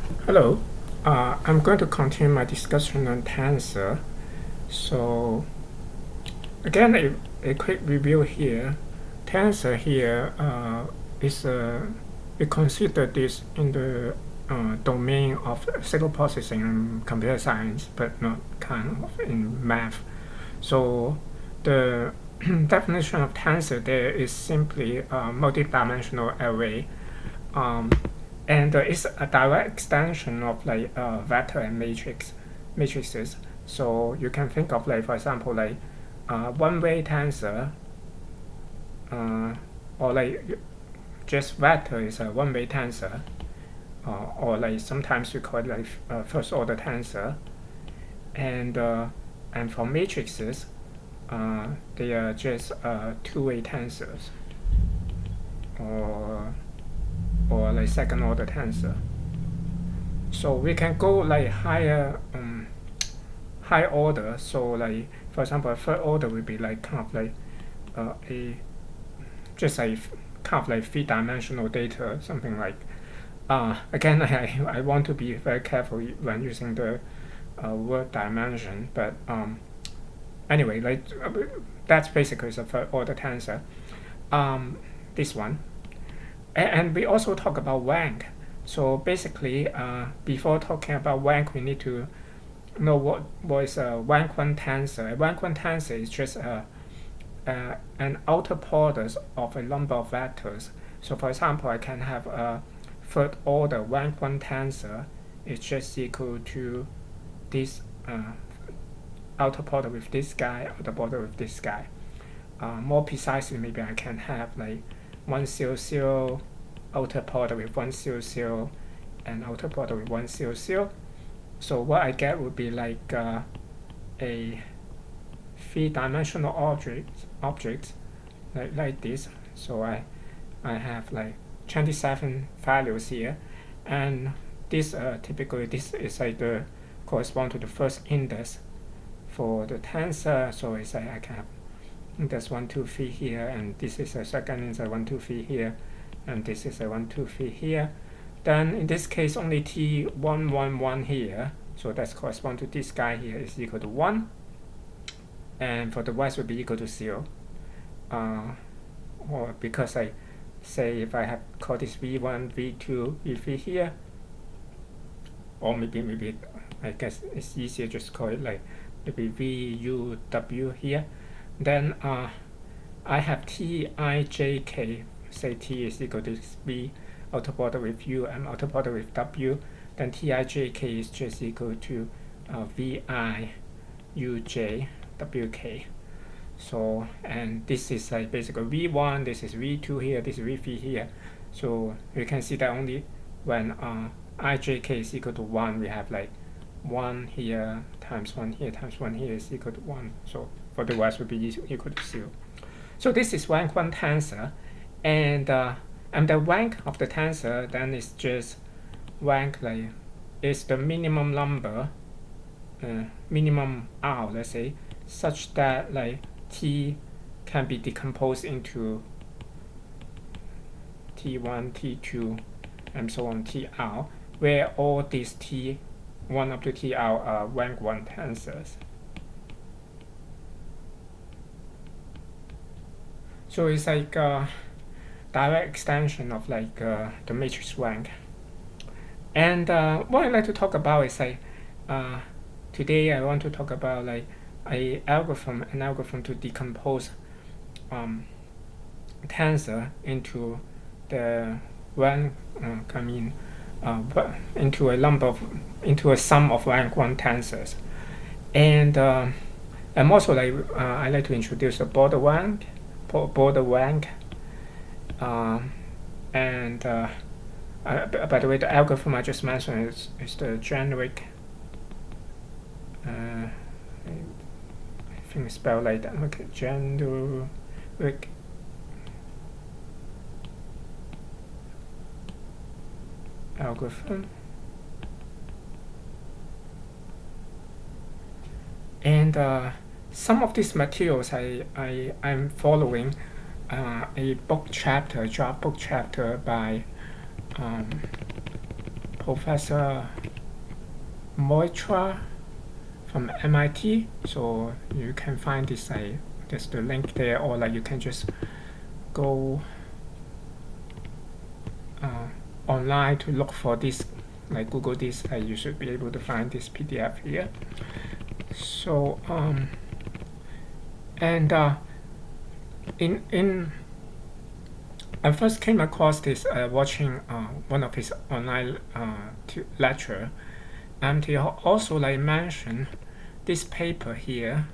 Hello, I'm going to continue my discussion on tensor. So again, a quick review here. Tensor here is we consider this in the domain of signal processing and computer science, but not kind of in math. So the definition of tensor there is simply a multi-dimensional array. And it's a direct extension of like vector and matrices. So you can think of like, for example, like one-way tensor, or like just vector is a one-way tensor, or like sometimes we call it like first-order tensor, and for matrices, they are just two-way tensors, or like second order tensor. So we can go like higher high order. So like for example, third order would be like kind of like a just like kind of like three-dimensional data, something like. Again, I want to be very careful when using the word dimension, but anyway, like that's basically the third order tensor. This one. And we also talk about rank. So basically, before talking about rank, we need to know what is a rank one tensor. A rank one tensor is just an outer product of a number of vectors. So for example, I can have a third order rank one tensor is just equal to this outer product with this guy, outer product with this guy. More precisely, maybe I can have like 1, 0, 0, outer product with 1, 0, 0, and outer product with 1, 0, 0. So what I get would be like a three-dimensional object like this. So I have like 27 values here, and this typically this is like the correspond to the first index for the tensor. So it's like I can have index 1, 2, 3 here, and this is a second index 1, 2, 3 here, and this is a 1, 2, 3 here. Then in this case only t1, 1, 1 here, so that's correspond to this guy here is equal to 1, and for the rest will be equal to 0. Or because I say if I have called this v1, v2, v3 here, or maybe I guess it's easier just call it like maybe v, u, w here. Then I have t, I, j, k. Say t is equal to v outer product with u and outer product with w. Then t, I, j, k is just equal to v, I, u, j, w, k. So, and this is like basically v1, this is v2 here, this is v3 here. So you can see that only when ijk is equal to 1, we have like 1 here times 1 here times 1 here is equal to 1. So for the rest would be equal to 0. So this is rank 1 tensor, and the rank of the tensor then is just rank like is the minimum number, minimum R, let's say, such that like T can be decomposed into T1, T2, and so on, TR, where all these T1 up to TR are rank 1 tensors. So it's like a direct extension of like the matrix rank. And what I'd like to talk about is like today I want to talk about like an algorithm to decompose tensor into the rank, into a sum of rank 1 tensors, and also like I like to introduce the border rank, and by the way, the algorithm I just mentioned is the Jennrich. I think it's spelled like that. Okay, Jennrich algorithm. And some of these materials I'm following a draft book chapter by Professor Moitra from MIT. So you can find this, there's the link there, or you can just go online to look for this, Google this. You should be able to find this PDF here. So I first came across this watching one of his online lecture, and he also mentioned this paper here.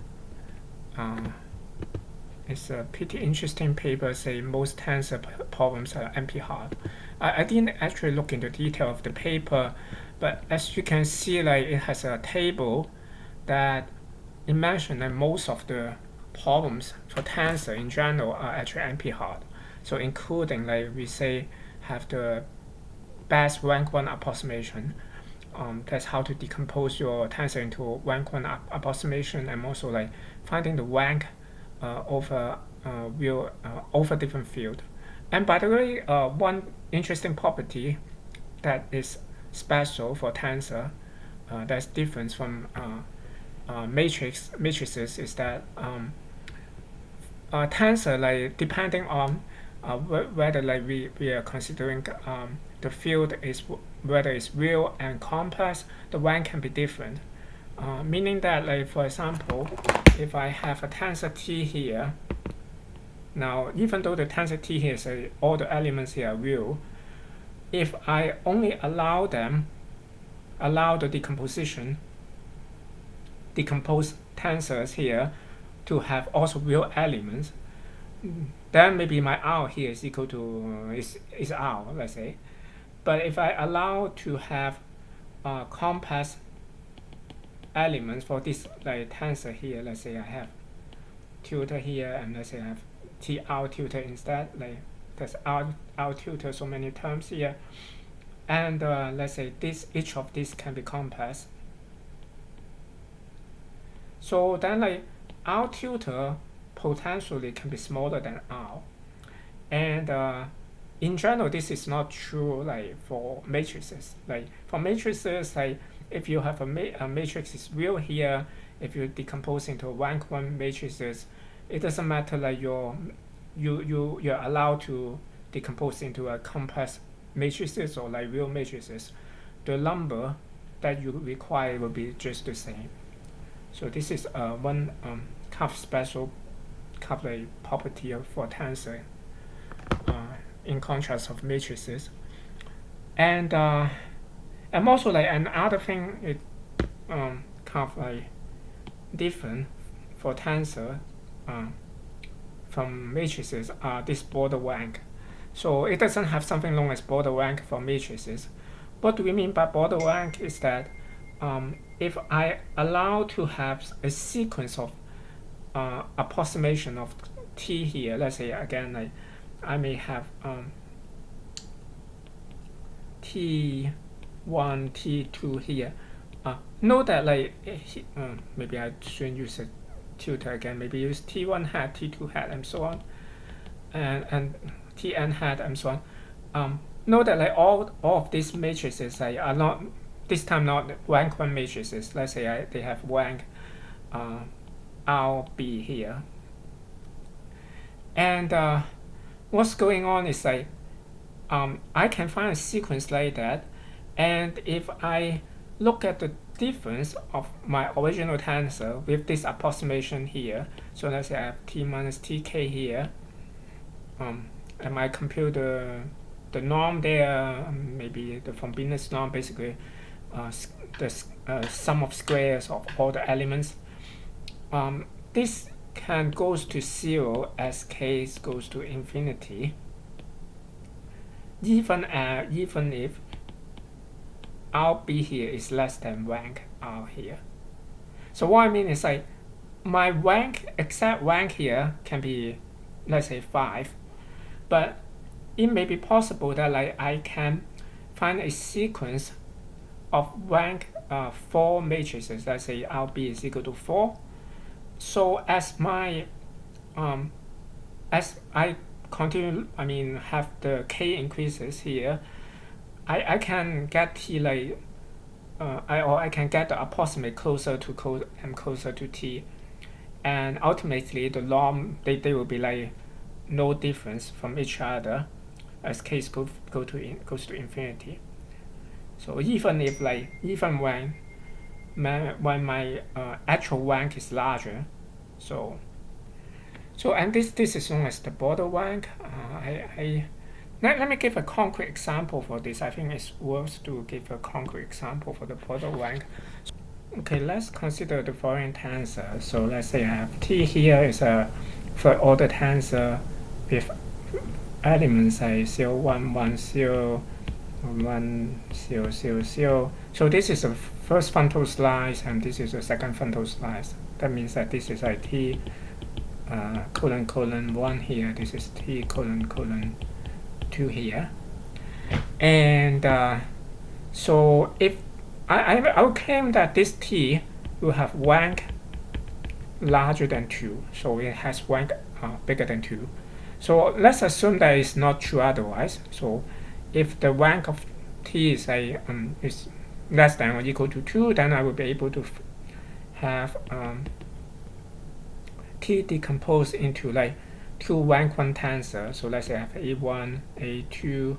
It's a pretty interesting paper. Say most tensor problems are NP-hard. I didn't actually look into detail of the paper, but as you can see, it has a table that it mentioned that most of the problems for tensor in general are actually NP-hard. So including, we say, have the best rank 1 approximation. That's how to decompose your tensor into rank 1 approximation, and also finding the rank over different field. And by the way, one interesting property that is special for tensor that's different from matrices is that tensor, depending on whether we are considering the field is whether it's real and complex, the rank can be different. Meaning that, for example, if I have a tensor T here, now even though the tensor T here is all the elements here are real, if I only allow the decompose tensors here to have also real elements, then maybe my R here is equal to is R, let's say. But if I allow to have complex elements for this tensor here, let's say I have tutor here, and let's say I have TR tutor instead, there's R tutor, so many terms here, and let's say each of these can be complex. So then R tutor potentially can be smaller than R, and in general this is not true for matrices. For matrices, if you have a matrix is real here, if you decompose into rank 1 matrices, it doesn't matter you're allowed to decompose into a complex matrices or real matrices, the number that you require will be just the same. So this is one kind of special property for tensor in contrast of matrices. And also another thing it kind of different for tensor from matrices are this border rank. So it doesn't have something known as border rank for matrices. What do we mean by border rank is that if I allow to have a sequence of approximation of T here, let's say again I may have T1, T2 here. Note that maybe I shouldn't use a tutor again, maybe use T1 hat, T2 hat, and so on, and Tn hat, and so on. Note that all of these matrices are not this time not rank 1 matrices. Let's say they have rank RB here, and what's going on is I can find a sequence like that, and if I look at the difference of my original tensor with this approximation here, so let's say I have T minus TK here, and I compute the norm there, maybe the Frobenius norm, basically the sum of squares of all the elements. This can goes to 0 as k goes to infinity, even if RB here is less than rank R here. So what I mean is my exact rank here can be, let's say, 5, but it may be possible that I can find a sequence of rank 4 matrices. Let's say RB is equal to 4. So as my as I continue, have the k increases here, I can get t like I can get the approximate closer to closer to t, and ultimately the norm they will be like no difference from each other as case goes to infinity. So even if like even when my actual rank is larger, so and this is known as the border rank. Let me give a concrete example for this. I think it's worth to give a concrete example for the border rank. Okay, let's consider the following tensor. So let's say I have t here is a third order tensor with elements like 0, 1, 1, 0, 1, 0, 0, 0. So this is the first frontal slice and this is the second frontal slice. That means that this is like t colon colon 1 here. This is t colon colon 2 here. And so if I'll claim that this t will have rank larger than 2. So it has rank bigger than 2. So let's assume that it's not true otherwise. So if the rank of t is is less than or equal to 2, then I will be able to have t decomposed into like two rank 1 tensor. So let's say I have A1, A2,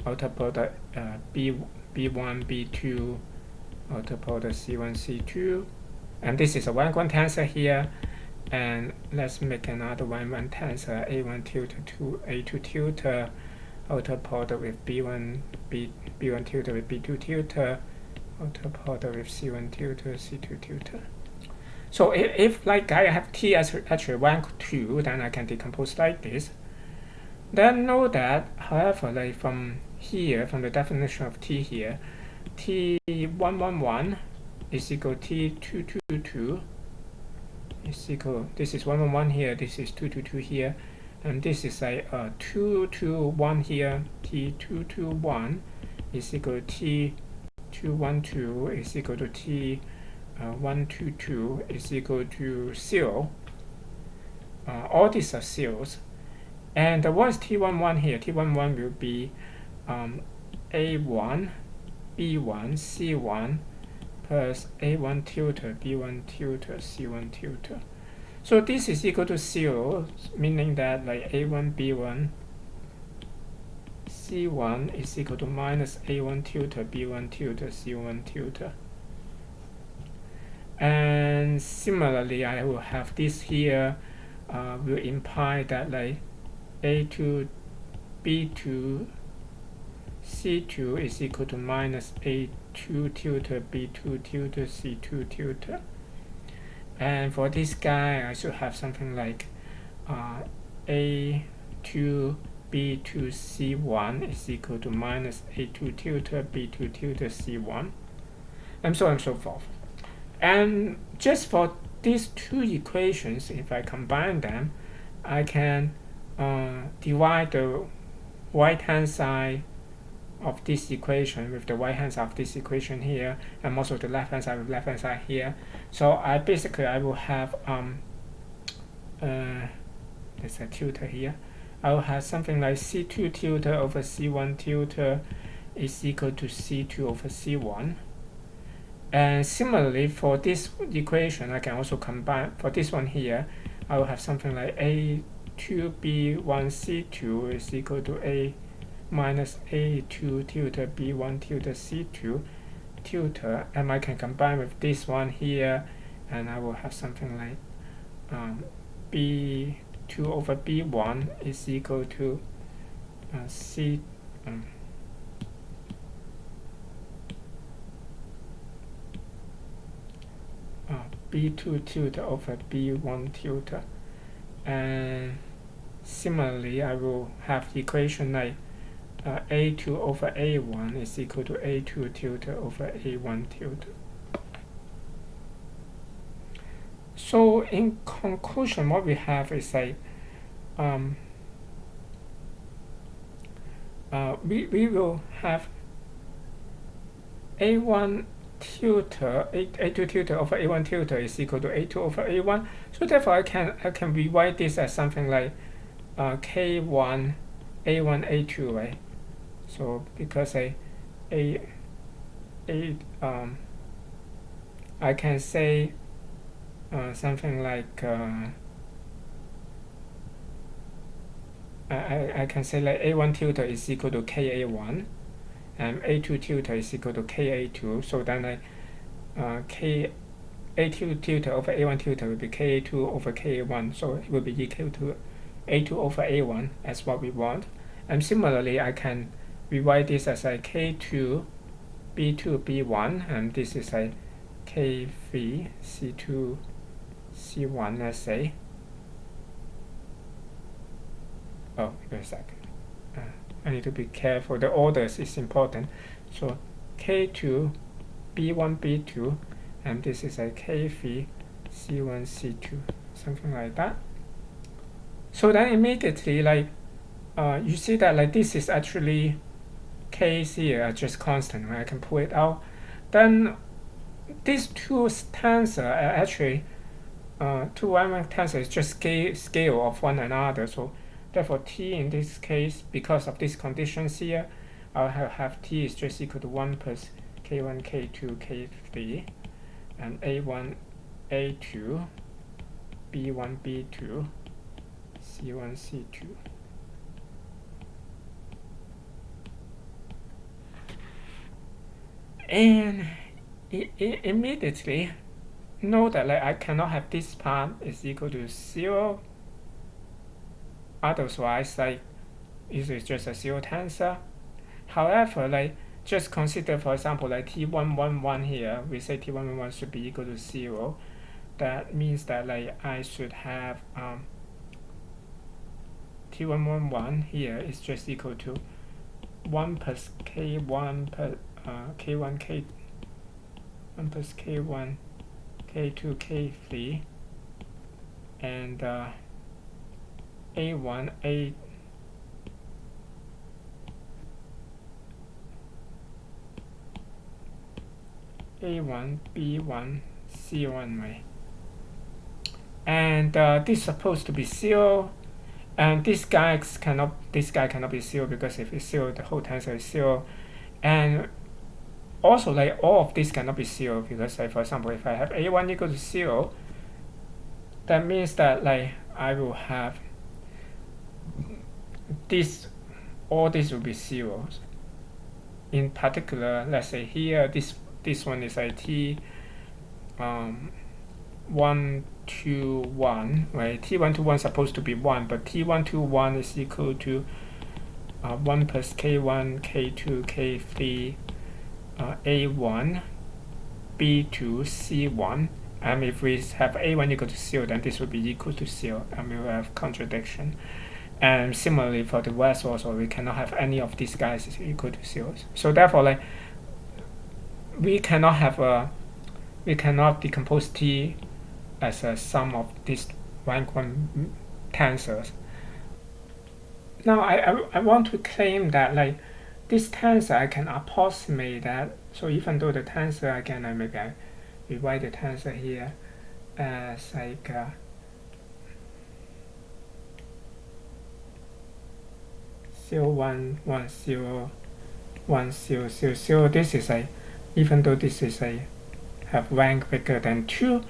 outer product B1, B2, outer product C1, C2, and this is a rank 1 tensor here. And let's make another rank 1 tensor A1 tilde to A2 tilde, outer product with B1 tilde with B2 tilde, outer product with C1 tilde, C2 tilde. So if like I have t as actually rank 2, then I can decompose like this. Then know that, however, like from here, from the definition of t here, t111 is equal to t222 is equal, this is 111 here, this is 222 here, and this is like 221 here, t221 is equal to t212 is equal to t122 is equal to 0. All these are zeros. And what is t11 here? T11 will be A1, B1, C1 plus A1 tilde, B1 tilde, C1 tilde. So this is equal to 0, meaning that like A1, B1, C1 is equal to minus A1 tilde, B1 tilde, C1 tilde. And similarly, I will have this here will imply that like A2, B2, C2 is equal to minus A2 tilde, B2 tilde, C2 tilde. And for this guy, I should have something like A2, B2, C1 is equal to minus A2 tilde, B2 tilde, C1, and so on and so forth. And just for these two equations, if I combine them, I can divide the right hand side of this equation with the right hand side of this equation here, and also the left hand side with left hand side here. So I will have there's a tilde here. I will have something like C2 tilde over C1 tilde is equal to C2 over C1. And similarly, for this equation, I can also combine, for this one here, I will have something like A2B1C2 is equal to A minus A2 tilde B1 tilde C2 tilde, and I can combine with this one here, and I will have something like B2 over B1 is equal to C B2 tilde over B1 tilde. And similarly, I will have the equation like A2 over A1 is equal to A2 tilde over A1 tilde. So in conclusion, what we have is like we will have A1 tilde, A2 tilde over A1 tilde is equal to A2 over A1. So therefore I can rewrite this as something like K1 A1 A2, right? So because I can say something like I can say like A1 tilde is equal to KA1 and A2 tilde is equal to KA2. So then A2 tilde over A1 tilde will be KA2 over KA1. So it will be equal to A2 over A1 as what we want. And similarly, I can rewrite this as a K2 B2 B1, and this is a K3 C2 C1, let's say. Oh, wait a second. I need to be careful. The orders is important. So K2 B1 B2, and this is a K3 C1 C2, something like that. So then immediately, like you see that like this is actually K's here are just constant. Right? I can pull it out. Then these two tensors are actually two Riemann tensors just scale of one another. So therefore T in this case, because of these conditions here, I'll have T is just equal to 1 plus K1 K2 K3 and A1 A2 B1 B2 C1 C2. And immediately note that like I cannot have this part is equal to 0. Otherwise, like it is just a 0 tensor. However, like just consider, for example, like T111 here. We say T111 should be equal to 0. That means that like I should have T111 here is just equal to 1 plus K1 plus K1 K 1 plus K1 K2 K3 and A1 A1 B1 C1 way. And this is supposed to be 0, and this guy cannot be 0, because if it's 0, the whole tensor is 0. And also like all of this cannot be 0, because like for example, if I have A1 equal to 0, that means that like I will have this, all this will be 0s. In particular, let's say here this one is a T 1 to 1, right? T1 to 1 is supposed to be 1, but T1 to 1 is equal to 1 plus K1 K2 K3 A1 B2 C1. And if we have A1 equal to 0, then this will be equal to 0, and we will have contradiction. And similarly for the rest also, we cannot have any of these guys is equal to 0. So therefore, like we cannot decompose T as a sum of these rank 1 tensors. Now I want to claim that like this tensor I can approximate that. So even though the tensor, again I rewrite the tensor here as like 0 1 1 0 1 0 0 0. This is a, even though this is a have rank bigger than 2,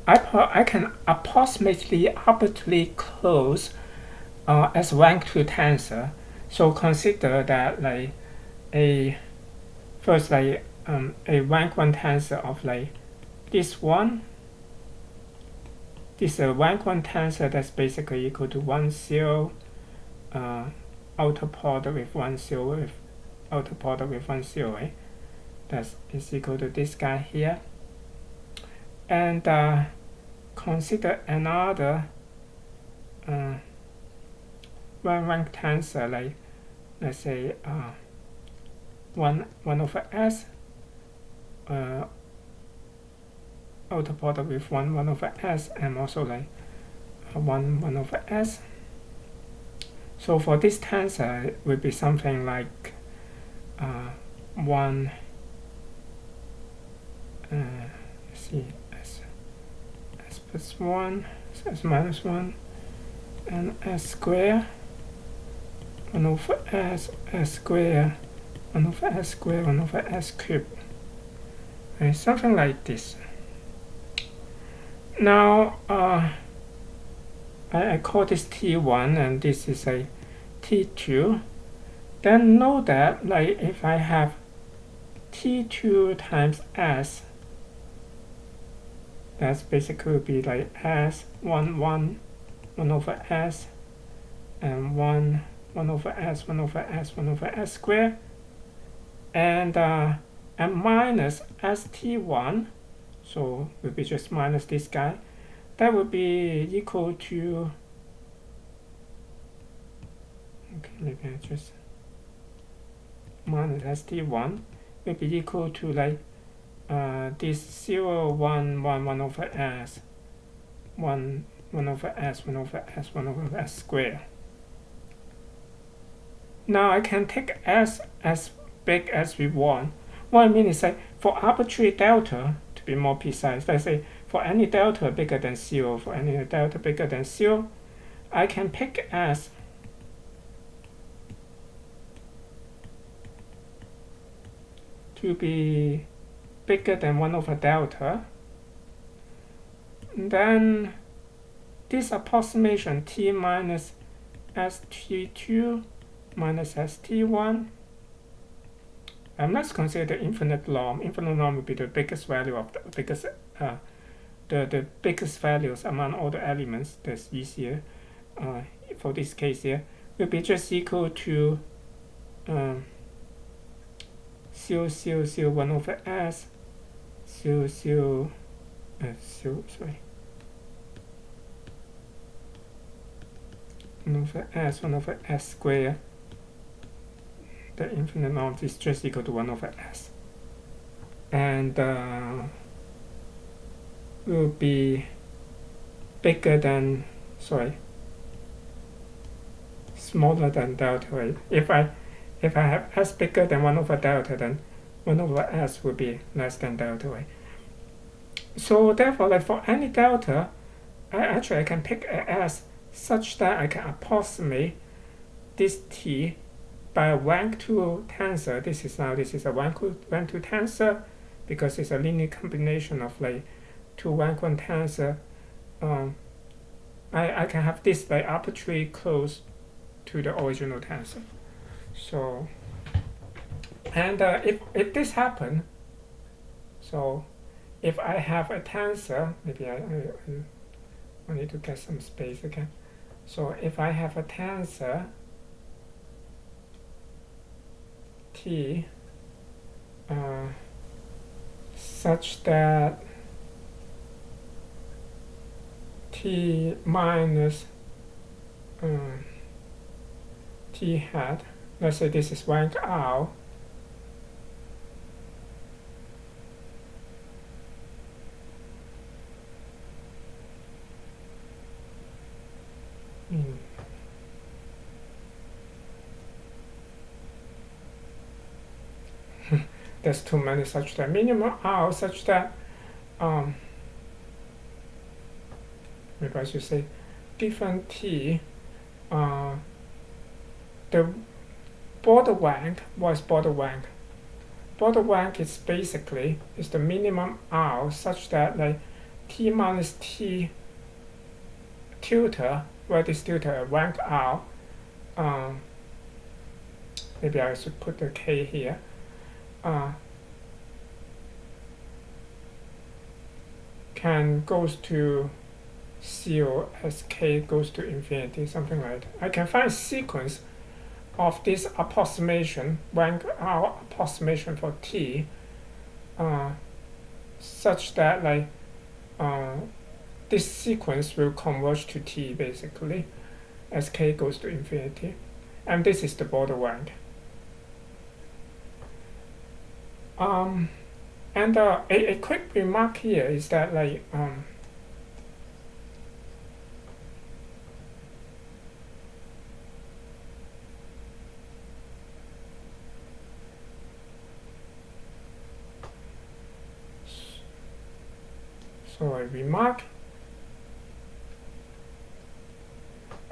I can approximately arbitrarily close as rank 2 tensor. So consider that like a rank 1 tensor of like this one. This is a rank 1 tensor that's basically equal to 1 0 outer product with 1 0 with outer product with 1 0, right? That is equal to this guy here. And consider another one rank tensor, like let's say 1 over S outer product with 1 over S, and also like 1 over S. So for this tensor, it will be something like 1 let's see, S plus 1, S minus 1, and S square 1 over S square 1 over s squared, 1 over s cubed. Okay, something like this. Now, I call this T1 and this is a T2. Then know that like if I have T2 times S, that's basically be like S 1 1 over S and 1 over S 1 over S 1 over S squared and minus ST1, so will be just minus this guy. That would be equal to, okay, maybe I just minus ST1 will be equal to like this 0 1 1 1 over S 1 1 over S 1 over S 1 over S squared. Now I can take S as big as we want. What I mean is like for arbitrary delta, to be more precise, let's say for any delta bigger than 0, for any delta bigger than 0, I can pick S to be bigger than 1 over delta. And then this approximation T minus ST2 minus ST1. Let's consider the infinite norm. Infinite norm will be the biggest value of the biggest the biggest values among all the elements. That's easier. For this case here, will be just equal to 0 0 0 1 over S 0 0 sorry 1 over S 1 over S squared. The infinite norm is just equal to 1 over S, and will be bigger than, sorry, smaller than delta, right? If I have S bigger than 1 over delta, then 1 over S will be less than delta, right? So therefore, like for any delta, I can pick a S such that I can approximate this T by a rank 2 tensor. This is a rank 2 tensor because it's a linear combination of like two rank 1 tensor. I can have this like arbitrarily close to the original tensor. So, and if this happen, so if I have a tensor, maybe I need to get some space again. So if I have a tensor T such that T minus T hat, let's say this is rank R, there's too many such that minimum R such that maybe I should say different T, the border rank. What is border rank? Border rank is basically is the minimum R such that like T minus T tilde, where this tilde rank R, maybe I should put the K here, can goes to 0 as K goes to infinity, something like that. I can find a sequence of this approximation, rank R approximation for T, such that like this sequence will converge to T basically as K goes to infinity, and this is the border rank. And a quick remark here is that like so a remark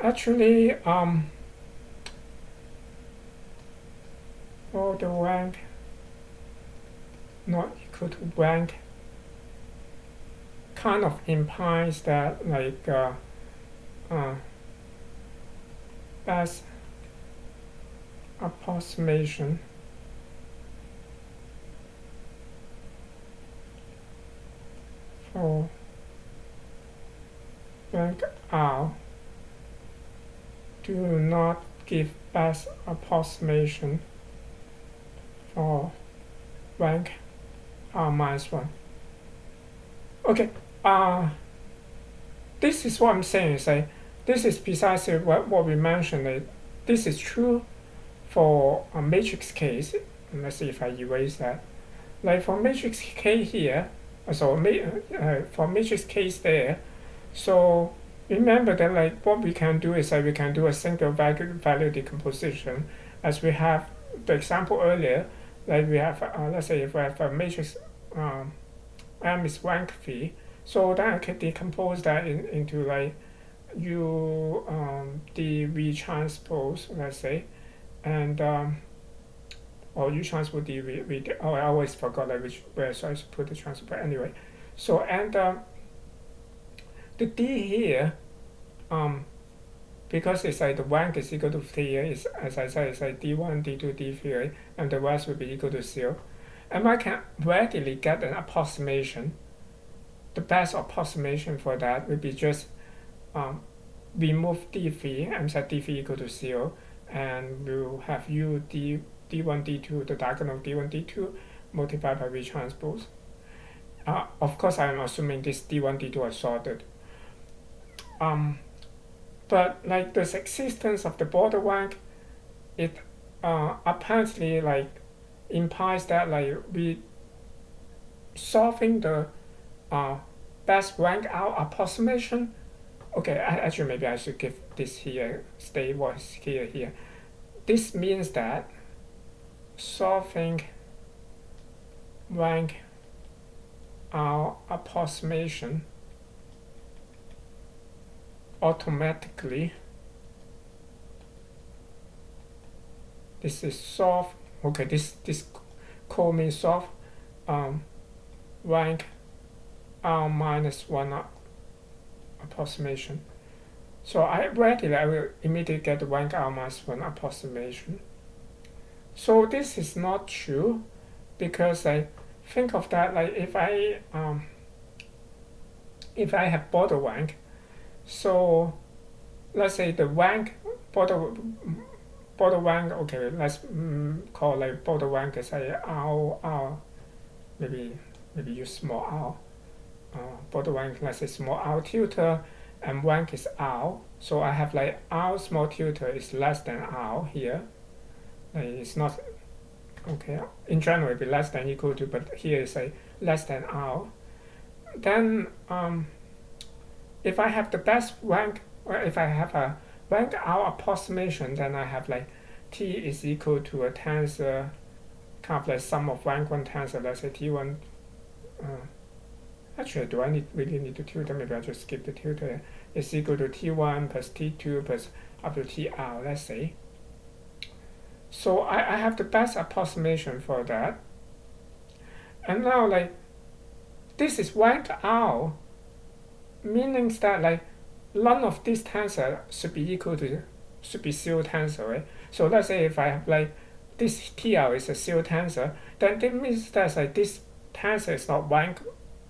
actually all the rank not equal to rank kind of implies that like best approximation for rank R do not give best approximation for rank R minus 1. Okay, this is what I'm saying. This is precisely what we mentioned. This is true for a matrix case. Let's see if I erase that. Like for matrix K here, for matrix case there, so remember that like what we can do is that we can do a single value decomposition, as we have the example earlier. Like we have, let's say if we have a matrix M is rank V, so then I can decompose that into like U dV transpose, let's say, and or U transpose dV. Oh, I always forgot like where so I should put the transpose. But anyway, so and the D here, because it's like the rank is equal to 3, is, as I said, it's like D1, D2, D3, right? And the rest will be equal to 0. And I can readily get an approximation. The best approximation for that would be just remove D3 and set D3 equal to 0, and we'll have U D, D1, D2, the diagonal D1, D2 multiplied by V transpose. Of course, I'm assuming this D1, D2 are sorted. But like the existence of the border rank, it apparently like implies that like we solving the best rank out approximation. Okay, actually maybe I should give this here, stay was here. This means that solving rank out approximation automatically, this is solve. Okay, this code means solve rank R minus 1 approximation. So I will immediately get the rank R minus 1 approximation. So this is not true, because I think of that like if I have border rank, so let's say the rank border rank, okay, let's call like border rank is like R, maybe use small r. Border rank, let's say small r tilde, and rank is r. So I have like r small tilde is less than r here. Like it's not, okay, in general it'd be less than equal to, but here it's like less than r. Then if I have the best rank, or if I have a rank R approximation, then I have like T is equal to a tensor, kind of like sum of rank 1 tensor, let's say T1. Actually, do I really need to tilde? Maybe I'll just skip the tilde. It's equal to T1 plus T2 plus up to TR, let's say. So I have the best approximation for that. And now like this is rank R, meaning that like none of these tensor should be zero tensor, right? So let's say if I have like this TR is a zero tensor, then that means that like this tensor is not rank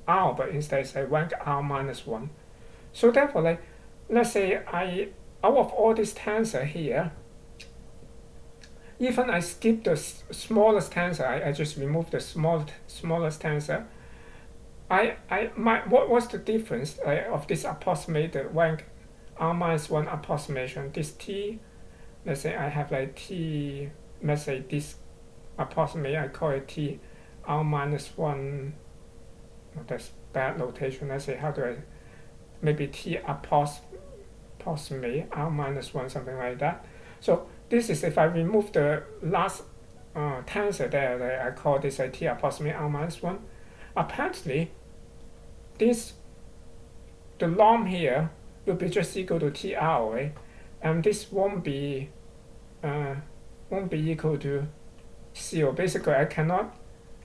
R, but instead it's like rank R minus 1. So therefore like let's say out of all these tensor here, even I skip the smallest tensor, I just remove the smallest tensor. What's the difference of this approximated rank R minus 1 approximation? This T, let's say I have like T, let's say this approximate, I call it T R minus 1. Oh, that's bad notation. Let's say how do I, maybe T approximate R minus 1, something like that. So this is if I remove the last tensor there, I call this a T approximate R minus 1. Apparently, the norm here will be just equal to TR, right? And this won't be equal to 0. Basically, I cannot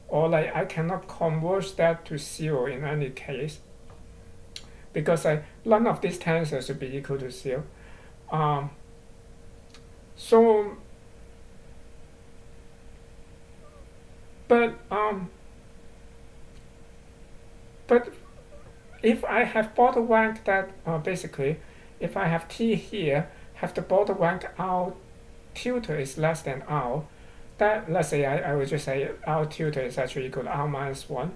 or like I cannot convert that to 0 in any case, because none of these tensors should be equal to 0. Um, so, but if I have border rank that basically, if I have t here, have the border rank r tilde is less than r, that let's say I would just say r tilde is actually equal to r minus 1.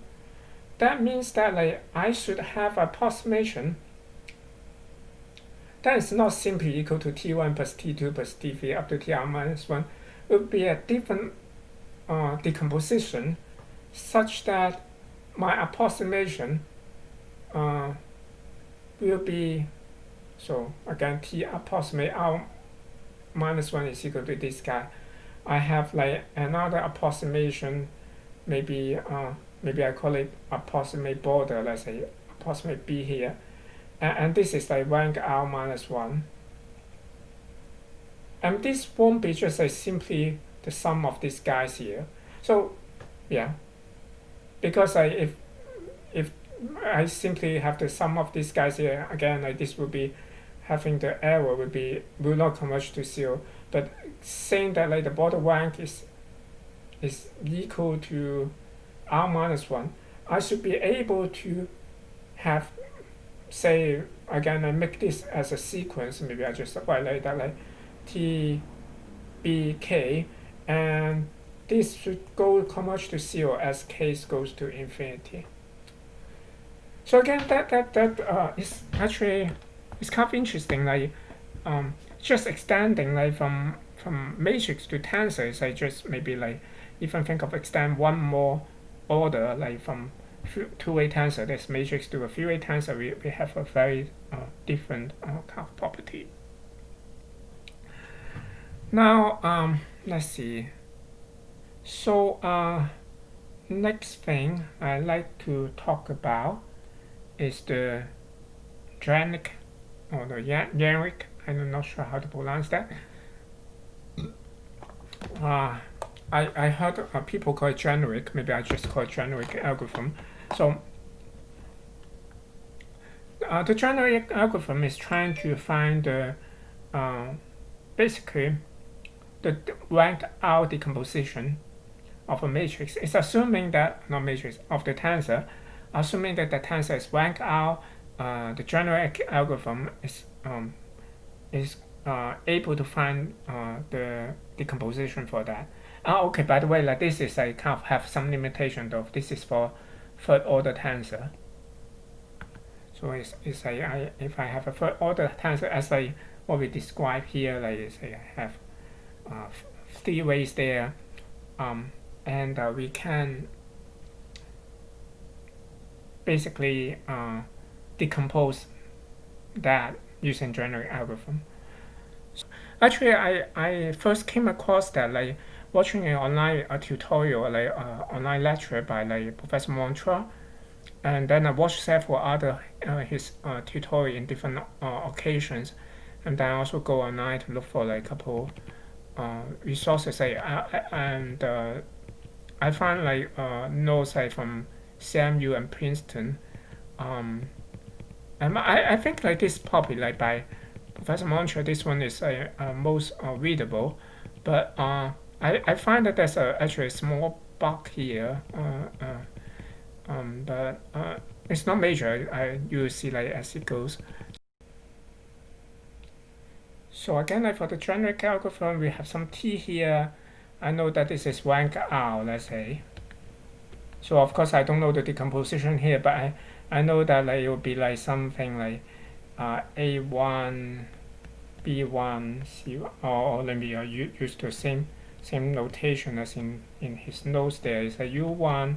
That means that like I should have approximation that is not simply equal to t1 plus t2 plus t3 up to tr minus 1. It would be a different decomposition such that my approximation will be, so again, t approximate r minus 1 is equal to this guy. I have like another approximation, maybe I call it approximate border, let's say approximate b here, and this is like rank r minus 1, and this won't be just like simply the sum of these guys here. So yeah, because if I simply have the sum of these guys here, again, like this will be having the error will not converge to 0. But saying that like the border rank is equal to r minus 1, I should be able to have, say, again, I make this as a sequence. Maybe I just highlight that like t, b, k, and this should go converge to 0 as k goes to infinity. So again, that is actually, it's kind of interesting. Like just extending like from matrix to tensors. I just maybe like even think of extend one more order, like from two-way tensor, this matrix to a three-way tensor. We have a very different kind of property. Now let's see. So next thing I like to talk about is the Jennrich, or the Jennrich, I'm not sure how to pronounce that. I heard people call it Jennrich, maybe I just call it Jennrich algorithm. So the Jennrich algorithm is trying to find the basically the rank R decomposition of a matrix. It's assuming that, not matrix, of the tensor, assuming that the tensor is rank R. The Jennrich algorithm is able to find the decomposition for that. Okay, by the way, like this is I kind of have some limitation though. This is for third order tensor. So it's if I have a third order tensor as what we describe here, like say I have 3 ways there, and we can basically decompose that using Jennrich algorithm. So actually, I first came across that like watching an online tutorial, like online lecture by like Professor Montra, and then I watched several other his tutorial in different occasions, and then I also go online to look for like a couple resources. And I found like notes like from CMU and Princeton. And I think like this probably like by Professor Montra, this one is most readable, but I find that there's actually a small bug here, but it's not major. You see like as it goes. So again, like for the Jennrich algorithm, we have some t here. I know that this is rank R, let's say. So of course I don't know the decomposition here, but I know that like it would be like something like A1, B1, C1, or let me use the same notation as in his notes. There is a U1,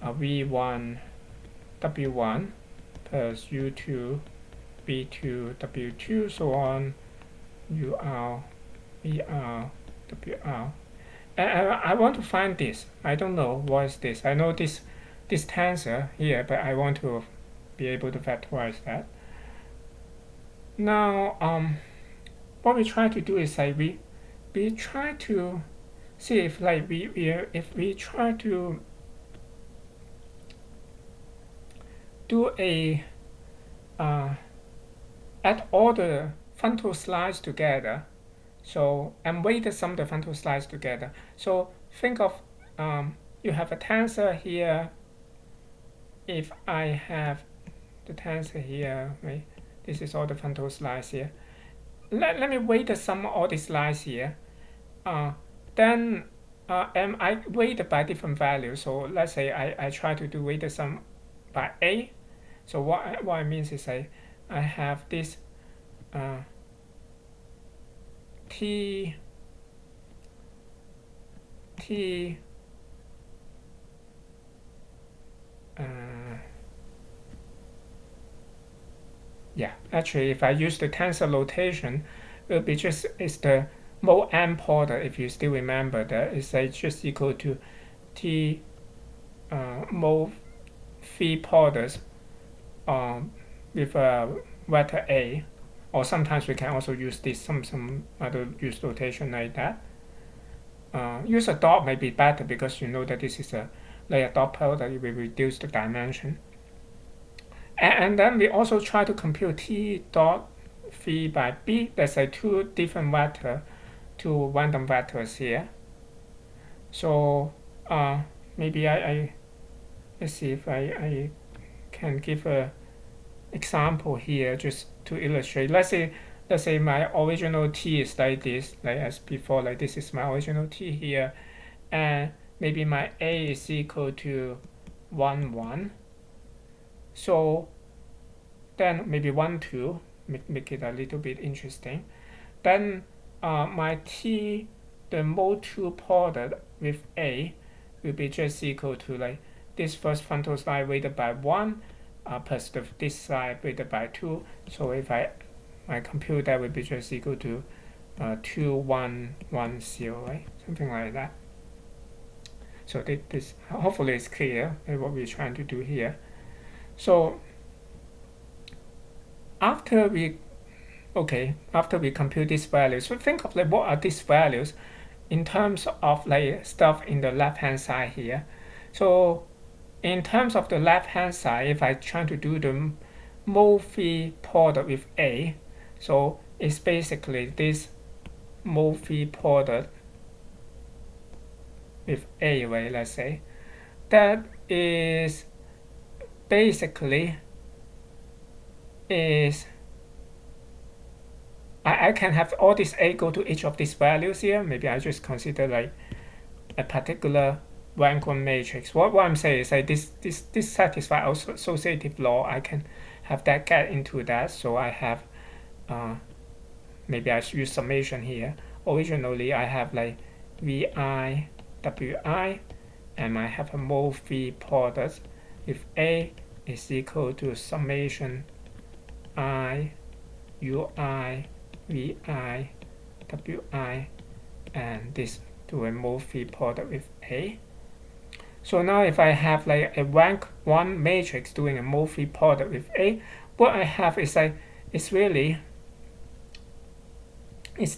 a V1, W1 plus U2, B2, W2, so on, UR, VR, WR. And I want to find this. I don't know what is this. I know this tensor here, but I want to be able to factorize that. Now, what we try to do is like we try to see if like if we try to do a add all the frontal slides together. So and weight sum the frontal slides together. So think of you have a tensor here. If I have the tensor here, right? This is all the frontal slides here. Let me weight sum all these slides here. Then and I weight by different values. So let's say I try to do weight sum by A. So what it means is I have this T yeah, actually if I use the tensor notation, it will be just it's the mode m porter, if you still remember that, is just equal to T mode phi porters with a vector A, or sometimes we can also use this some other use notation like that. Use a dot may be better because you know that this is a layer dot product that will reduce the dimension. And then we also try to compute T dot phi by B. There's two different vector, two random vectors here. So maybe I let's see if I can give a example here just to illustrate. Let's say my original T is like this, like as before, like this is my original T here, and maybe my A is equal to 1 1. So then maybe 1 2, make it a little bit interesting. Then my T, the mode 2 product with A will be just equal to like this first frontal slide weighted by 1 plus this side weighted by 2. So if I compute that would be just equal to 2 1 1 0, right? Something like that. So this hopefully is clear what we're trying to do here. So after we compute these values, so think of like what are these values in terms of like stuff in the left hand side here. So in terms of the left hand side, if I try to do the mode phi product with A, so it's basically this mode phi product with A, right? Let's say that is basically is I can have all this A go to each of these values here. Maybe I just consider like a particular rank 1 matrix. What I'm saying is like this satisfies associative law. I can have that get into that. So I have maybe I should use summation here. Originally I have like VI WI, and I have a mode phi product if A is equal to summation I UI VI WI, and this to a mode phi product with A. So now if I have like a rank 1 matrix doing a mode phi product with A, what I have is like it's really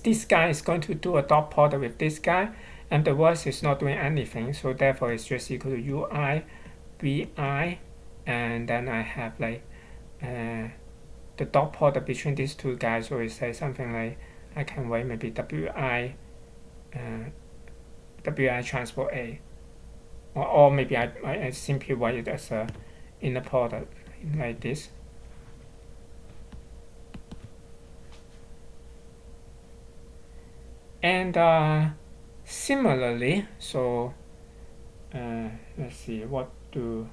this guy is going to do a dot product with this guy, and the rest is not doing anything. So therefore it's just equal to UI VI, and then I have like the dot product between these two guys. So it's like something like I can write maybe WI transport A, or maybe I simply write it as a inner product like this. And similarly, so let's see, what do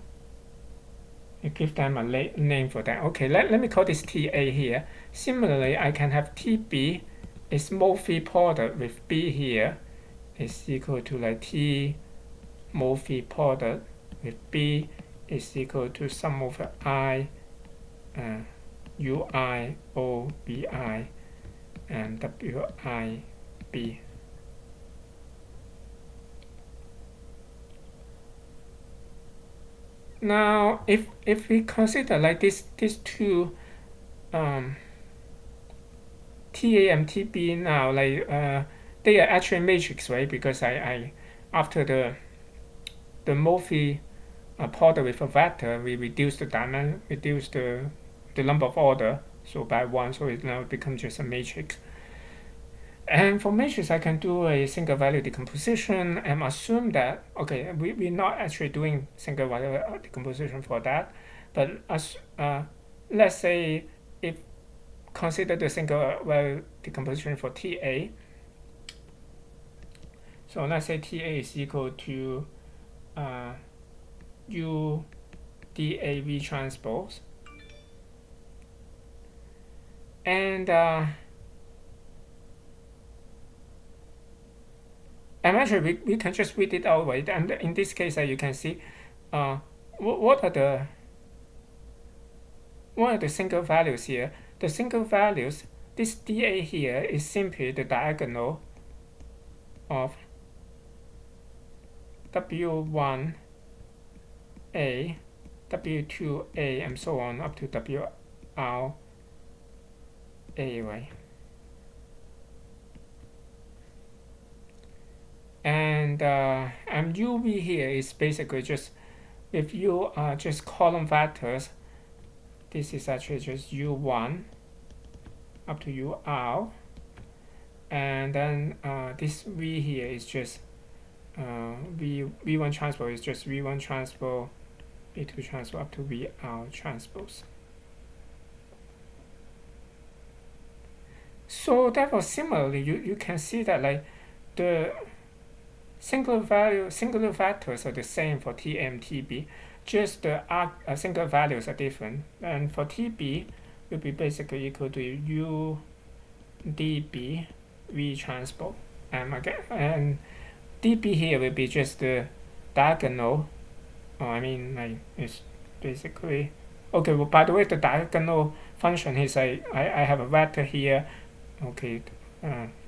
I give them a name for that? Okay, let me call this TA here. Similarly, I can have TB is mode phi product with B here is equal to like T mode phi product with B is equal to sum over I UI OBI and WI B. Now, if we consider like these two TA and TB now, like they are actually matrix, right? Because I after the mode phi product with a vector, we reduce the number of order, so by 1, so it now becomes just a matrix. And for matrix, I can do a single value decomposition and assume that, okay, we're not actually doing single value decomposition for that, but let's say if consider the single value decomposition for TA. So let's say TA is equal to U dA V transpose. And actually we can just read it out, right? And in this case, you can see what are the single values here. The single values, this dA here is simply the diagonal of W1A, W2A, and so on up to WRA, right? And UV here is basically just, if you are just column vectors, this is actually just U1 up to UR, and then this V here is just V1 transpose is just V1 transpose, V2 transpose up to VR transpose. So therefore, similarly, you can see that like the singular vectors are the same for T and TB, just the single values are different. And for TB, will be basically equal to U dB V transpose. And dB here will be just the diagonal. It's basically okay. Well, by the way, the diagonal function is I have a vector here. Okay,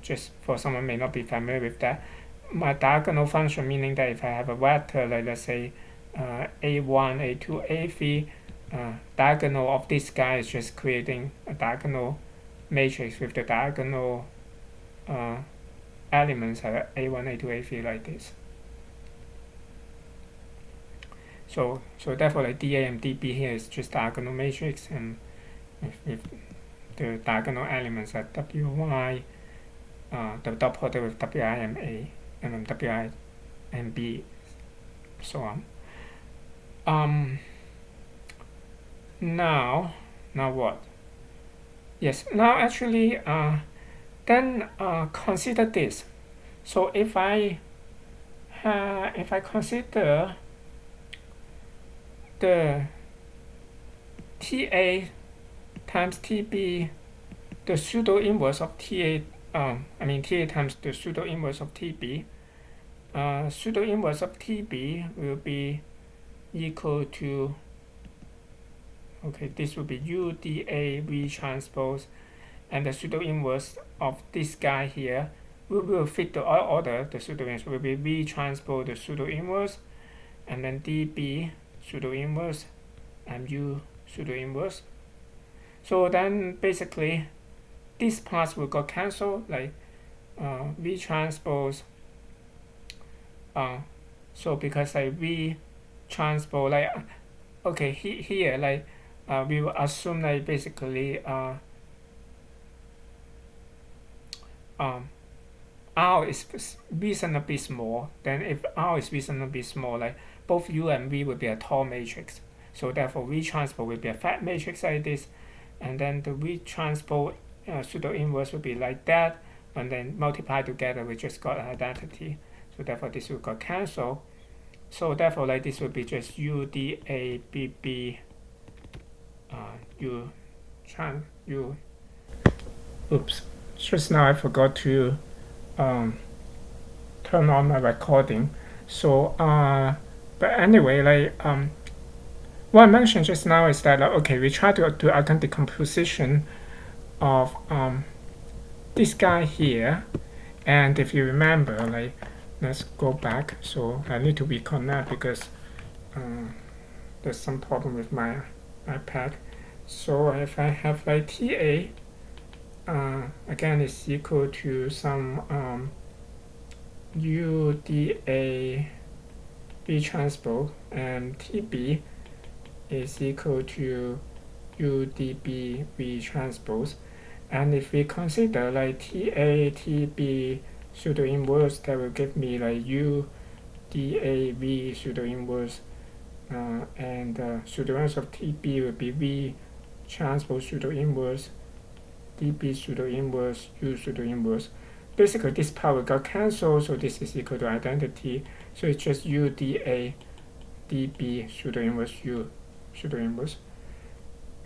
just for someone may not be familiar with that, my diagonal function meaning that if I have a vector, like let's say A1, A2, A3, diagonal of this guy is just creating a diagonal matrix with the diagonal elements are A1, A2, A3 like this. So therefore, like dA and dB here is just diagonal matrix, and if the diagonal elements are WI, the dot product with WI and A, and then WI and B, so on. Now what? Yes, now actually, then consider this. So if I consider the TA times TB, the pseudo inverse of TA, TA times the pseudo inverse of TB, pseudo inverse of TB will be equal to, okay, this will be U dA V transpose, and the pseudo inverse of this guy here will fit the order. The pseudo inverse will be V transpose the pseudo inverse, and then dB pseudo inverse and U pseudo inverse. So then basically these parts will got cancelled, like V transpose. So because like V transpose, like okay, here like we will assume like basically R is reasonably small. Then if R is reasonably small, like both U and V will be a tall matrix. So therefore V transpose will be a fat matrix like this, and then the V transpose pseudo inverse will be like that, and then multiply together we just got an identity. So therefore this will got cancelled. So therefore like this will be just U dA BB U. Oops, just now I forgot to turn on my recording. So but anyway, like what I mentioned just now is that okay, we try to do eigen decomposition of this guy here, and if you remember, like let's go back. So I need to reconnect because there's some problem with my iPad. So if I have like TA, again is equal to some U dA V transpose, and TB is equal to UDB V transpose. And if we consider like TA, TB pseudo inverse, that will give me like UDA V pseudo inverse, and pseudo inverse of TB will be V transpose pseudo inverse, DB pseudo inverse, U pseudo inverse. Basically, this part will got cancelled, so this is equal to identity. So it's just UDA DB pseudo inverse U pseudo inverse.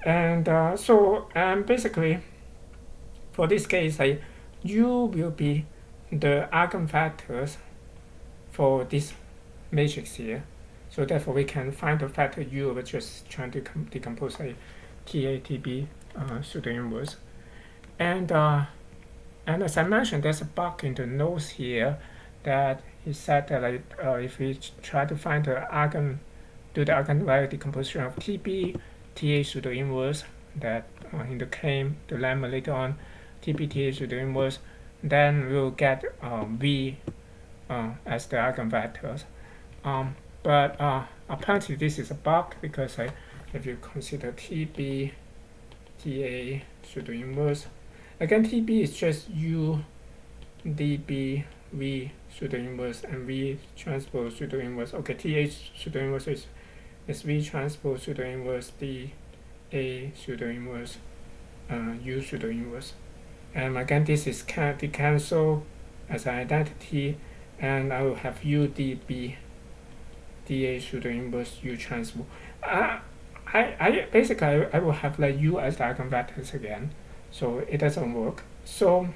And basically, for this case, like U will be the eigenvectors for this matrix here. So therefore, we can find the factor U of just trying to decompose a TATB pseudo inverse. And as I mentioned, there's a bug in the notes here that he said that like, if we try to find the do the eigenvalue decomposition of TB, TA pseudo inverse, that in the claim, the lemma later on, TB, TA pseudo inverse, then we'll get V as the eigenvectors. But apparently this is a bug because if you consider TB, TA pseudo inverse, again TB is just U dB V pseudo inverse and V transpose pseudo inverse. Okay, TA pseudo inverse is V transpose pseudo inverse dA pseudo inverse U pseudo inverse. And again, this is cancel as an identity, and I will have U dB dA pseudo inverse U transpose. I basically I will have like U as the eigenvectors again, so it doesn't work. So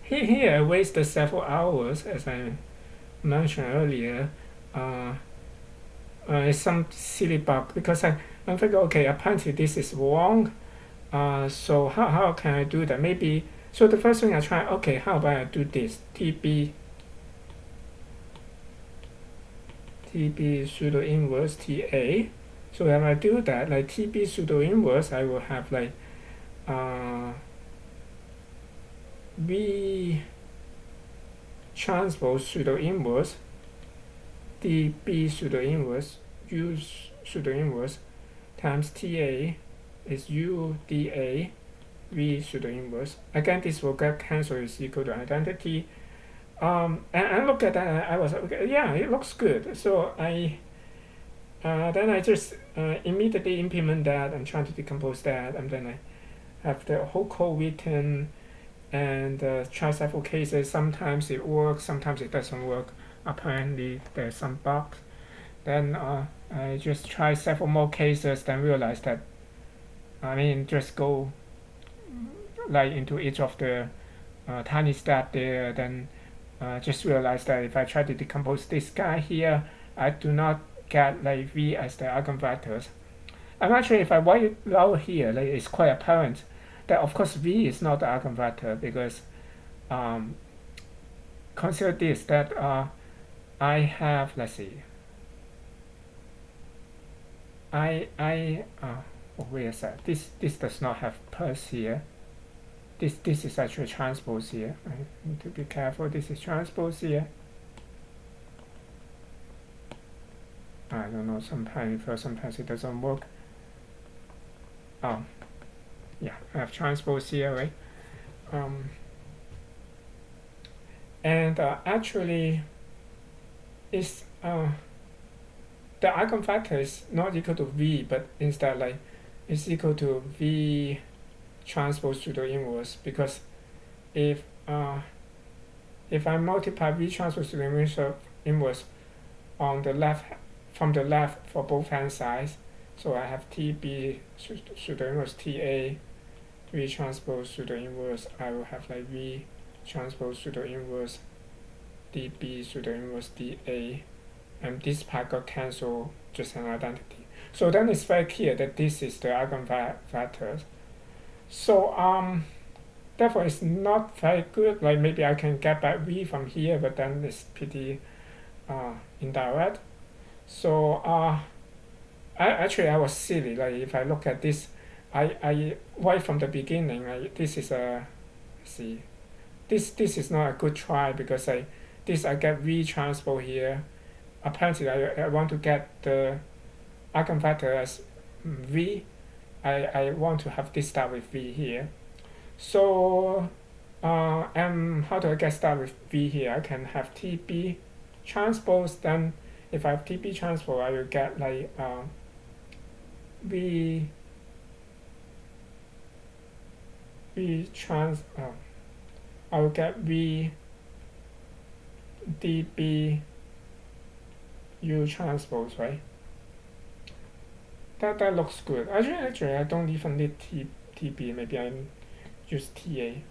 here I wasted several hours, as I mentioned earlier. It's some silly bug because I'm thinking, okay, apparently this is wrong. So how can I do that? Maybe so. The first thing I try, okay, how about I do this? TB pseudo inverse TA. So if I do that, like TB pseudo inverse, I will have like V transpose pseudo inverse dB pseudo inverse U pseudo inverse times TA is U dA V pseudo inverse. Again, this will get cancelled, is equal to identity. And look at that, I was okay, yeah, it looks good. So then I just immediately implement that and try to decompose that, and then I have the whole code written and try several cases. Sometimes it works, sometimes it doesn't work. Apparently there's some bugs. Then I just try several more cases, then realize that just go like into each of the tiny step there, then just realize that if I try to decompose this guy here, I do not get like V as the eigenvectors. And actually, if I write it out here, like, it's quite apparent that of course V is not the eigenvector, because consider this, that I have, let's see, wait a sec, this does not have plus here. This is actually transpose here. I need to be careful. This is transpose here. I don't know, sometimes it doesn't work. Yeah, I have transpose here, right? And actually, it's the eigenvector is not equal to V, but instead like it's equal to V transpose pseudo inverse, because if I multiply V transpose pseudo inverse on the left, from the left for both hand sides, so I have TB pseudo inverse TA, V transpose pseudo inverse, I will have like V transpose pseudo inverse DB pseudo inverse DA, and this part got cancelled, just an identity. So then it's very clear that this is the eigenvectors. So therefore it's not very good. Like maybe I can get back V from here, but then it's pretty indirect. So I was silly. Like if I look at this, I right from the beginning, this is a, see, this is not a good try, because I get V transpose here, apparently I want to get the eigenvector as v. I want to have this start with v here. So how do I get started with v here? I can have TB transpose. Then if I have TB transpose, I will get like v trans. I will get v db u transpose, right? That looks good. Actually, I don't even need TB. Maybe I use TA.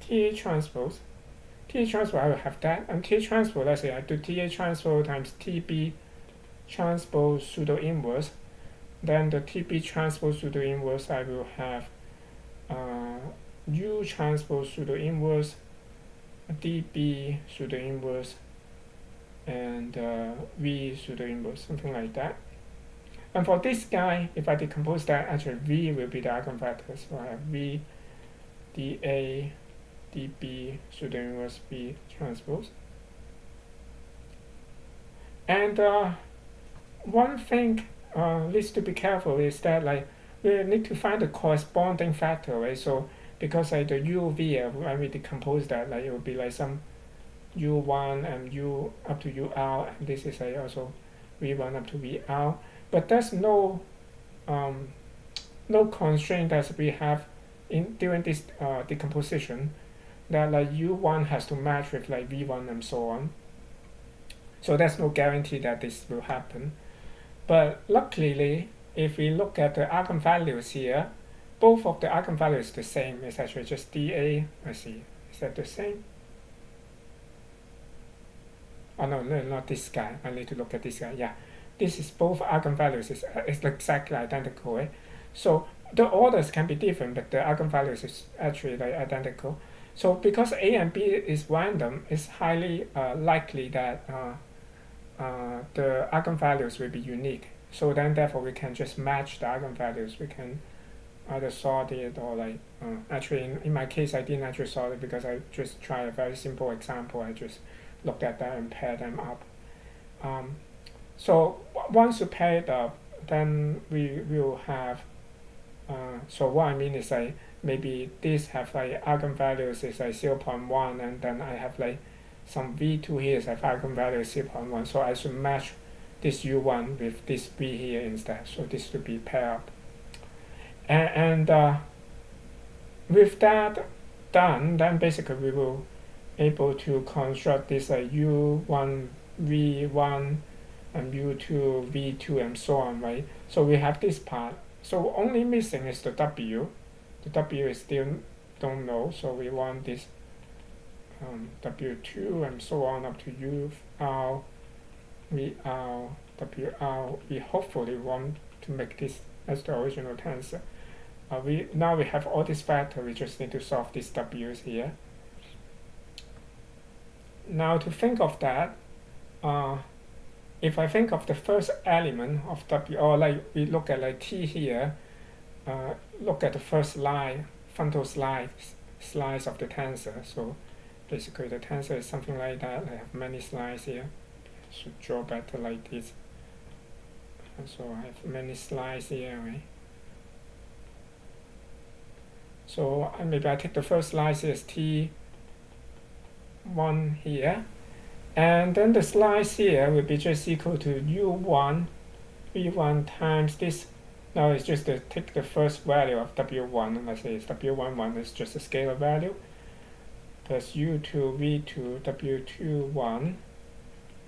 TA transpose. TA transpose, I will have that. And TA transpose, let's say I do TA transpose times TB transpose pseudo inverse. Then the TB transpose pseudo inverse, I will have U transpose pseudo inverse, DB pseudo inverse, and V pseudo inverse, something like that. And for this guy, if I decompose that, actually V will be the eigenvector. So I have V dA dB pseudo inverse V transpose. And one thing needs to be careful is that like we need to find the corresponding factor, right? So because like the UV, when we decompose that, like it will be like some U1 and U up to UR, and this is like also V1 up to VR. But there's no constraint that we have during this decomposition that like U1 has to match with like V1 and so on. So there's no guarantee that this will happen. But luckily, if we look at the eigenvalues here, both of the eigenvalues the same. It's actually just dA. Let's see, is that the same? Oh no, not this guy. I need to look at this guy. Yeah, this is both eigenvalues. It's exactly identical, right? So the orders can be different, but the eigenvalues is actually like identical. So because A and B is random, it's highly likely that the eigenvalues will be unique. So then therefore we can just match the eigenvalues. We can either sort it or like actually in my case I didn't actually sort it because I just tried a very simple example. I just looked at that and paired them up. So once you pair it up, then we will have so what I mean is like maybe this have like eigenvalues is like 0.1, and then I have like some V2 here is like eigenvalue 0.1, so I should match this U1 with this V here instead. So this should be paired up. And with that done, then basically we will able to construct this U1 V1 and U2 V2 and so on, right? So we have this part. So only missing is the W. The W is still don't know, so we want this W2 and so on up to U R V R W R. We hopefully want to make this as the original tensor. Now we have all these factors. We just need to solve these W's here. Now to think of that, if I think of the first element of W, or like we look at like T here, look at the first line, frontal slice of the tensor. So basically the tensor is something like that. I have many slices here. I should draw better like this. And so I have many slices here, right? So maybe I take the first slice as T1 here. And then the slice here will be just equal to U1 V1 times this. Now it's just to take the first value of W1, and let's say it's W11 is just a scalar value, plus U2 V2 W21,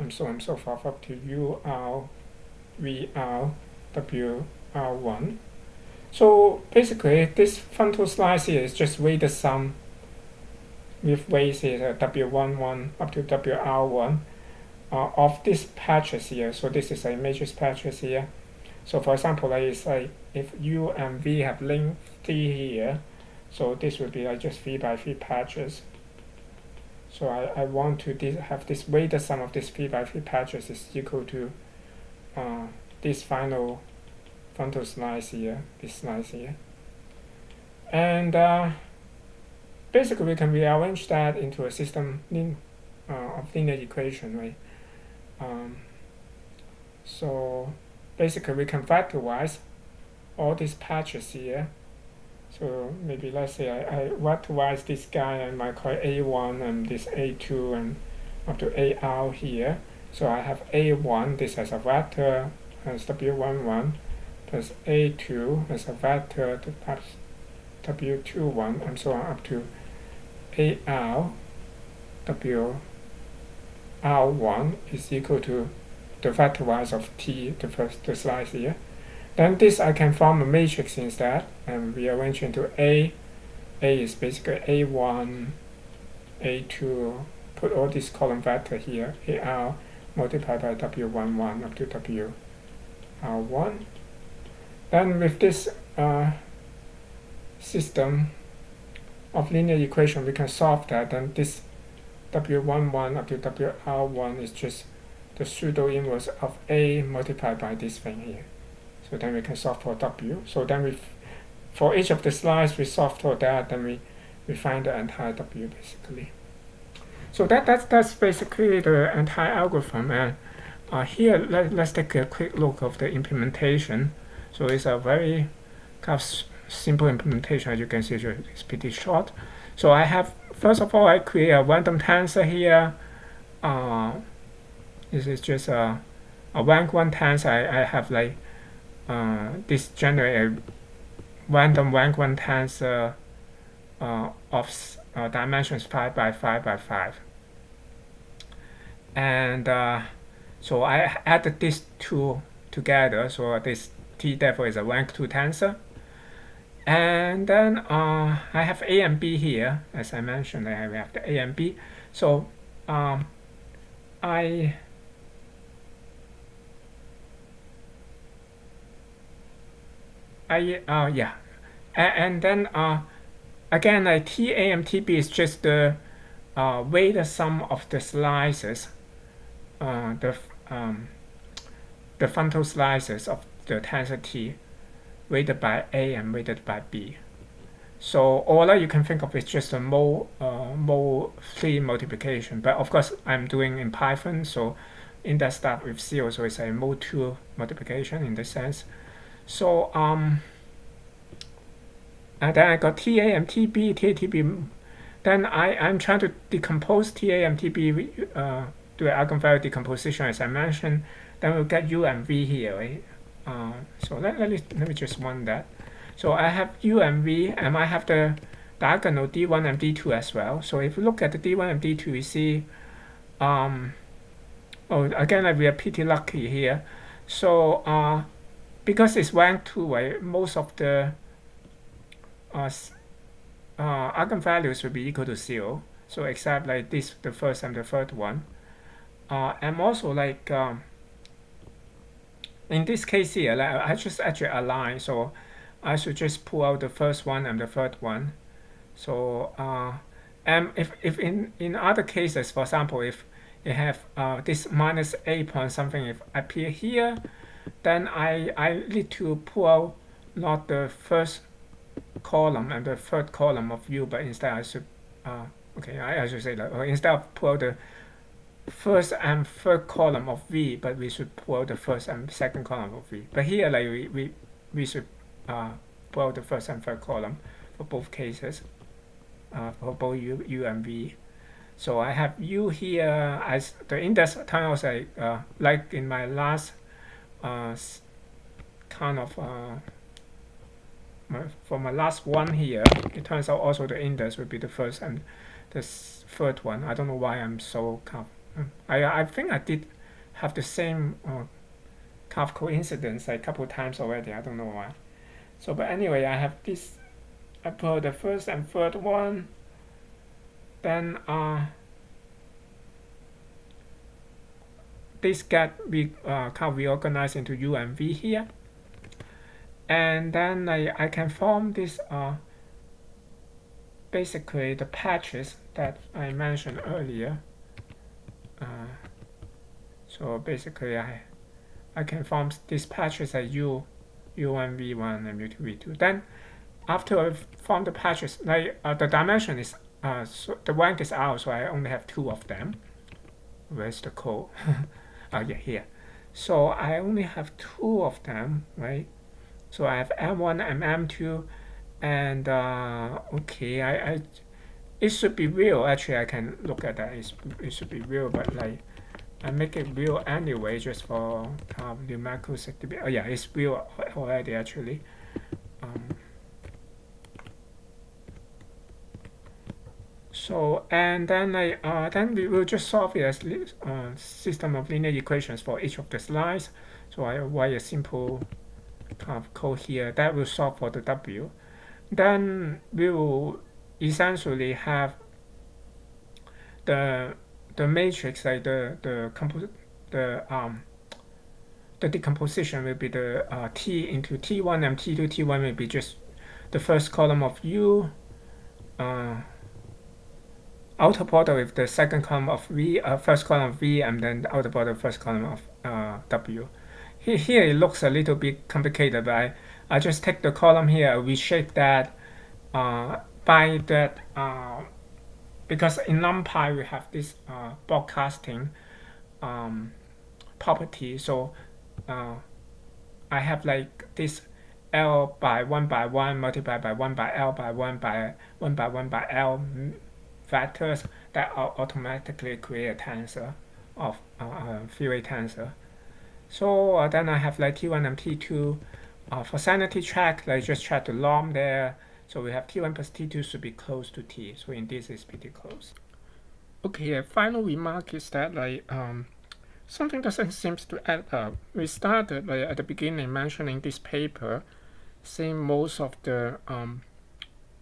and so on and so forth up to UR VR WR1. So basically this frontal slice here is just weighted sum with weights here W11 up to WR1 of these patches here. So this is a matrix patches here. So for example, like it's like if U and V have length T here, so this would be like just 3 by 3 patches. So I want to have this weighted sum of this 3 by 3 patches is equal to this final frontal slice here, this slice here. And basically we can rearrange that into a system of linear equation, right? So basically we can factorize all these patches here. So maybe let's say I factorize this guy and I call A1 and this A2 and up to AR here. So I have A1, this as a vector as W11 plus A2 as a vector to plus W21 and so on up to AR WR1 is equal to the factorize of T, the slice here. Then this I can form a matrix instead and rearrange into A. A is basically A1, A2, put all these column vector here, AR multiplied by W11 up to WR1. Then with this system of linear equation, we can solve that. And this W11 up to WR1 is just the pseudo inverse of A multiplied by this thing here. So then we can solve for W. So then for each of the slides we solve for that, then we find the entire W basically. So that's basically the entire algorithm. And here let's take a quick look of the implementation. So it's a very kind of simple implementation. As you can see, it's pretty short. So I have, first of all, I create a random tensor here. This is just a rank 1 tensor. I have like this generate a random rank 1 tensor of dimensions 5 by 5 by 5. And so I added these two together. So this T therefore is a rank 2 tensor. And then I have A and B here. As I mentioned, I have the A and B. So and then again, like T A and T B is just the weighted sum of the slices, the frontal slices of the tensor T, weighted by A and weighted by B. So all that you can think of is just a mode 3 multiplication. But of course, I'm doing in Python, so in that start with 0, so it's a mode 2 multiplication in this sense. So and then I got TA and TB, TB. Then I'm trying to decompose TA and TB, do an eigenvalue decomposition as I mentioned. Then we'll get U and V here, right? So let me just run that. So I have U and V, and I have the diagonal D1 and D2 as well. So if you look at the D1 and D2, you see, again, we are pretty lucky here. So because it's rank 2, right, most of the eigenvalues will be equal to 0. So except like this, the first and the third one. And also like in this case here, like, I just actually align. So I should just pull out the first one and the third one. So and if in other cases, for example, if you have this minus a point something if appear here, then I need to pull out not the first column and the third column of U, but instead I should I should say that, or instead of pull out the first and third column of V, but we should pull out the first and second column of V. But here, like we should pull out the first and third column for both cases, for both U and V. So I have U here as the index turns out like in my last kind of for my last one here, it turns out also the index will be the first and the third one. I don't know why I'm so kind of, I think I did have the same kind of coincidence a couple times already. I don't know why. So but anyway, I have this, I put the first and third one, then this get kind of reorganized into U and V here, and then I can form this basically the patches that I mentioned earlier. So basically I can form these patches as U1 V1 and U2 V2. Then after I form the patches, like the dimension is so the rank is out, so I only have two of them. Where's the code? Oh yeah, here. So I only have two of them, right? So I have M1 and M2, and okay, I it should be real. Actually, I can look at that. It should be real, but like I make it real anyway, just for numerical sake. Oh yeah, it's real already actually. So and then then we will just solve it as system of linear equations for each of the slides. So I write a simple code here that will solve for the W. Then we will essentially have the matrix, like the decomposition will be the T into T1 and T2. T1 will be just the first column of U, outer product with the second column of V, first column of V, and then the outer product first column of W. Here it looks a little bit complicated, but I just take the column here, reshape that by that because in NumPy we have this broadcasting property. So I have like this L by 1 by 1 multiplied by 1 by L by 1 by 1 by 1 by L factors that automatically create a tensor of Fourier tensor. So then I have like T1 and T2 for sanity check. Like just check the norm there. So we have T1 plus T2 should be close to T. So in this is pretty close. Okay, a final remark is that like something doesn't seem to add up. We started like at the beginning mentioning this paper, saying most of the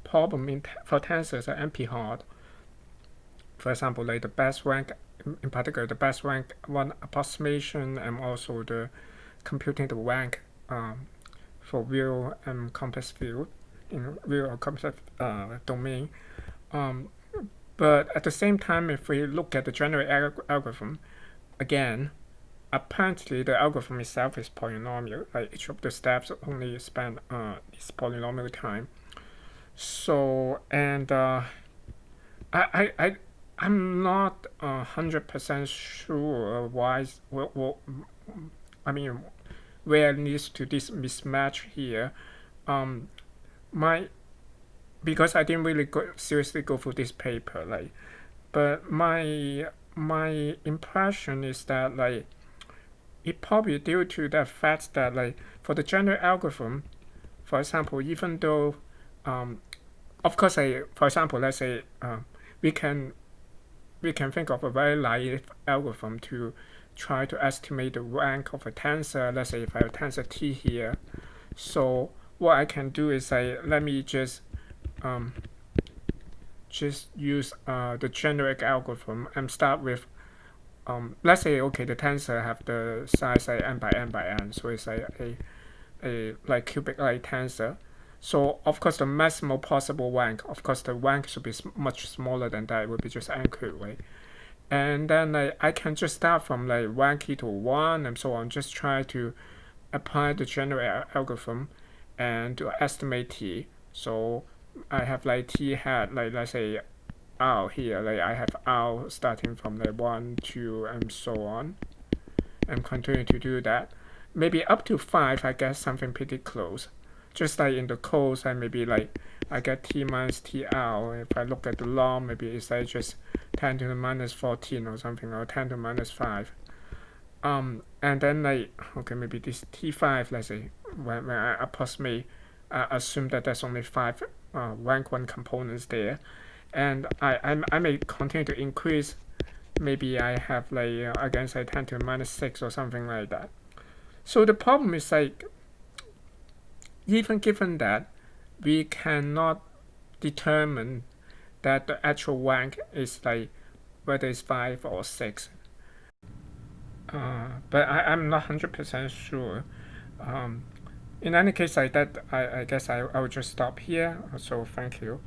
problem for tensors are NP-hard. For example, like the best rank, in particular the best rank one approximation, and also the computing the rank for real and complex field in real or complex domain. But at the same time, if we look at the Jennrich algorithm, again, apparently the algorithm itself is polynomial. Like each of the steps only spend this polynomial time. So and I'm not 100% sure why. I mean, where leads to this mismatch here. Because I didn't really seriously go through this paper, like, but my impression is that like it probably due to the fact that like for the Jennrich algorithm, for example, even though of course, for example, let's say we can think of a very naive algorithm to try to estimate the rank of a tensor. Let's say if I have a tensor T here, so what I can do is let me just use the Jennrich algorithm and start with let's say okay, the tensor have the size n by n by n, so it's a like cubic like tensor. So of course the maximal possible rank, of course the rank should be much smaller than that. It would be just n cubed, right? And then I can just start from like rank equal 1 and so on, just try to apply the Jennrich algorithm and to estimate T. So I have like T hat, like let's say R here, like I have R starting from like 1, 2 and so on. I'm continuing to do that. Maybe up to 5 I get something pretty close. Just like in the codes, I maybe like I get T minus TR. If I look at the norm, maybe it's like just 10 to the minus 14 or something, or 10 to the minus 5. And then like okay, maybe this T5, let's say when I approximate, assume that there's only 5 rank 1 components there, and I may continue to increase. Maybe I have like again say 10 to the minus 6 or something like that. So the problem is like, even given that we cannot determine that the actual rank is like whether it's 5 or 6. But I'm not 100% sure. In any case, like that, I guess I will just stop here. So thank you.